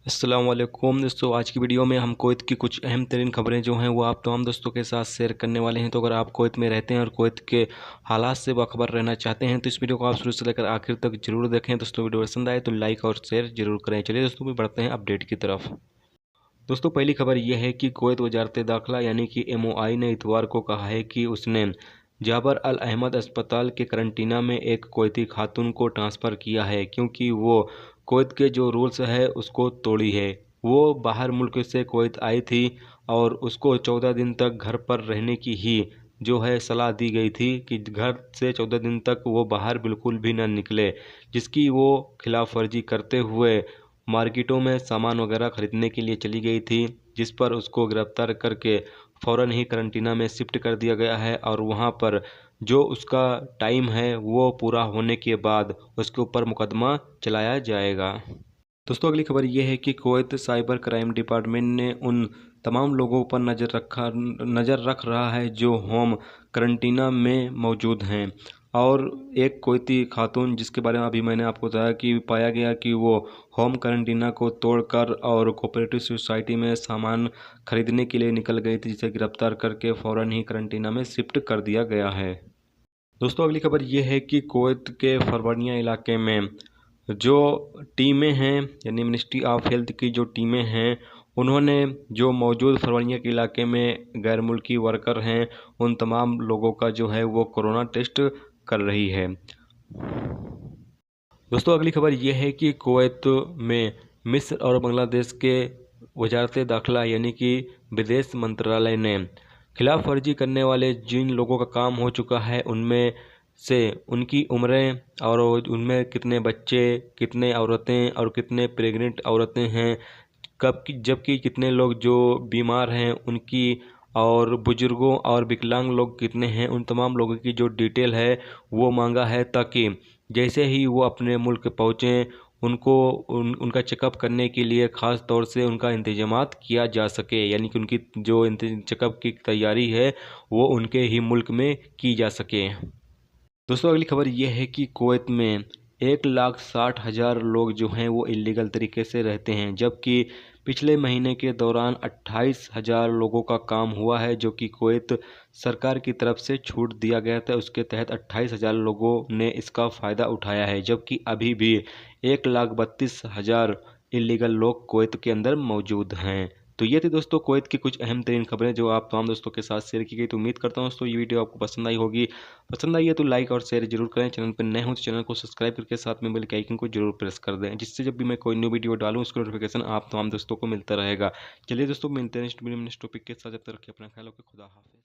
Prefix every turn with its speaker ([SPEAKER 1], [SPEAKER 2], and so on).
[SPEAKER 1] अस्सलाम वालेकुम दोस्तों, आज की वीडियो में हम कुवैत की कुछ अहम तरीन खबरें जो हैं वो आप तमाम दोस्तों के साथ शेयर करने वाले हैं। तो अगर आप कुवैत में रहते हैं और कुवैत के हालात से बाखबर रहना चाहते हैं तो इस वीडियो को आप शुरू से लेकर आखिर तक जरूर देखें। दोस्तों वीडियो पसंद आए तो लाइक और शेयर जरूर करें। चलिए दोस्तों भी बढ़ते हैं अपडेट की तरफ। दोस्तों पहली खबर यह है कि कुवैत वजारत दाखिला यानी कि MOI ने इतवार को कहा है कि उसने जाबर अल अहमद अस्पताल के करंटीना में एक कुवैती खातून को ट्रांसफ़र किया है क्योंकि वो कुवैत के जो रूल्स है उसको तोड़ी है। वो बाहर मुल्क से कुवैत आई थी और उसको 14 दिन तक घर पर रहने की ही जो है सलाह दी गई थी कि घर से 14 दिन तक वो बाहर बिल्कुल भी ना निकले, जिसकी वो खिलाफ वर्जी करते हुए मार्केटों में सामान वगैरह खरीदने के लिए चली गई थी, जिस पर उसको गिरफ्तार करके फ़ौरन ही करंटीना में शिफ्ट कर दिया गया है और वहां पर जो उसका टाइम है वो पूरा होने के बाद उसके ऊपर मुकदमा चलाया जाएगा। दोस्तों अगली खबर यह है कि कुवैत साइबर क्राइम डिपार्टमेंट ने उन तमाम लोगों पर नज़र रख रहा है जो होम करंटीना में मौजूद हैं और एक कुवैती खातून जिसके बारे में अभी मैंने आपको बताया कि पाया गया कि वो होम करंटीना को तोड़कर और कोऑपरेटिव सोसाइटी में सामान खरीदने के लिए निकल गई थी, जिसे गिरफ्तार करके फ़ौरन ही करंटीना में शिफ्ट कर दिया गया है। दोस्तों अगली खबर यह है कि कुवैत के फरवानिया इलाके में जो टीमें हैं यानी मिनिस्ट्री ऑफ हेल्थ की जो टीमें हैं उन्होंने जो मौजूद फरवानिया के इलाके में गैर मुल्की वर्कर हैं उन तमाम लोगों का जो है वो कोरोना टेस्ट कर रही है। दोस्तों अगली खबर यह है कि कुवैत में मिस्र और बांग्लादेश के वजारत दाखिला यानी कि विदेश मंत्रालय ने खिलाफ वर्जी करने वाले जिन लोगों का काम हो चुका है उनमें से उनकी उम्रें और उनमें कितने बच्चे, कितने औरतें और कितने प्रेग्नेंट औरतें हैं, जबकि कितने लोग जो बीमार हैं उनकी और बुजुर्गों और विकलांग लोग कितने हैं, उन तमाम लोगों की जो डिटेल है वो मांगा है ताकि जैसे ही वो अपने मुल्क पहुँचें उनको उनका चेकअप करने के लिए ख़ास तौर से उनका इंतजामात किया जा सके, यानी कि उनकी जो चेकअप की तैयारी है वो उनके ही मुल्क में की जा सके। दोस्तों अगली खबर यह है कि कुवैत में 1,60,000 लोग जो हैं वो इलीगल तरीके से रहते हैं, जबकि पिछले महीने के दौरान 28,000 लोगों का काम हुआ है जो कि कुवैत सरकार की तरफ से छूट दिया गया था। उसके तहत 28,000 लोगों ने इसका फ़ायदा उठाया है, जबकि अभी भी 1,32,000 इलीगल लोग कुवैत के अंदर मौजूद हैं। तो ये थी दोस्तों कुवैत की कुछ अहम तरीन खबरें जो आप तमाम दोस्तों के साथ शेयर की गई। तो उम्मीद करता हूँ दोस्तों ये वीडियो आपको पसंद आई होगी। पसंद आई है तो लाइक और शेयर जरूर करें। चैनल पर नए हो तो चैनल को सब्सक्राइब करके साथ में बेल के आइकन को जरूर प्रेस कर दें, जिससे जब भी मैं कोई न्यू वीडियो डालूं उसका नोटिफिकेशन आप तमाम दोस्तों को मिलता रहेगा। चलिए दोस्तों मिलते हैं नेक्स्ट वीडियो में नेक्स्ट टॉपिक के साथ। जब तक रखिए अपना ख्याल, खुदा हाफिज़।